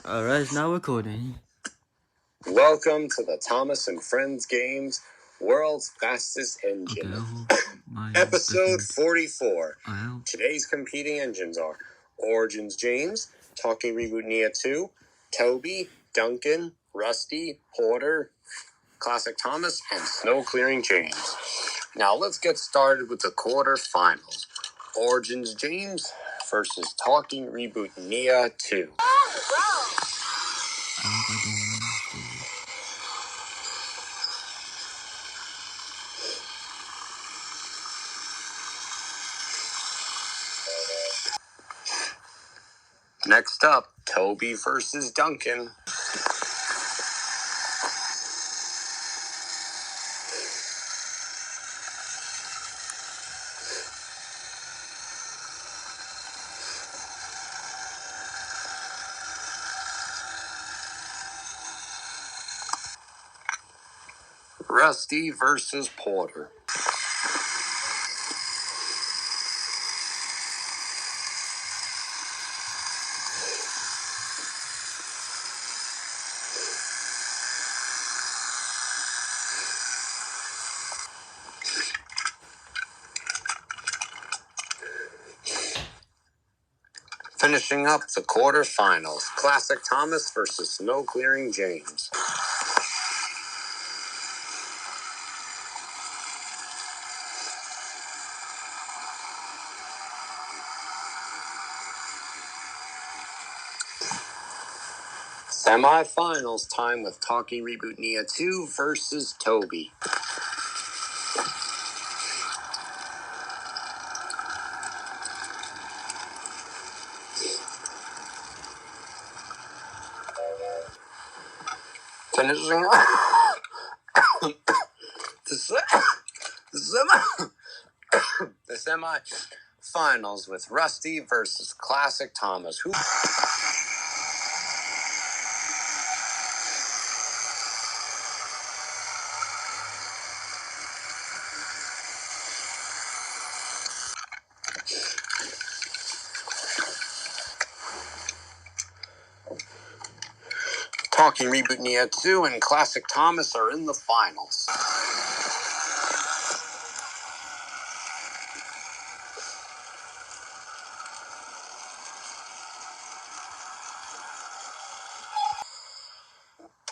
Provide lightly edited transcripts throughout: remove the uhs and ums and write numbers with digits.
Alright, it's now recording. Welcome to the Thomas and Friends Games World's Fastest Engine. Episode 44. Today's competing engines are Origins James, Talking Reboot Nia 2, Toby, Duncan, Rusty, Porter, Classic Thomas, and Snow Clearing James. Now let's get started with the quarterfinals. Origins James versus Talking Reboot Nia 2. Next up, Toby versus Duncan. Rusty versus Porter. Finishing up the quarterfinals, Classic Thomas versus Snow Clearing James. Semi-finals time with Talking Reboot Nia 2 versus Toby. Finishing up the semi-finals with Rusty versus Classic Thomas. Talking Reboot Nia 2 and Classic Thomas are in the finals.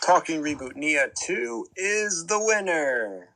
Talking Reboot Nia 2 is the winner.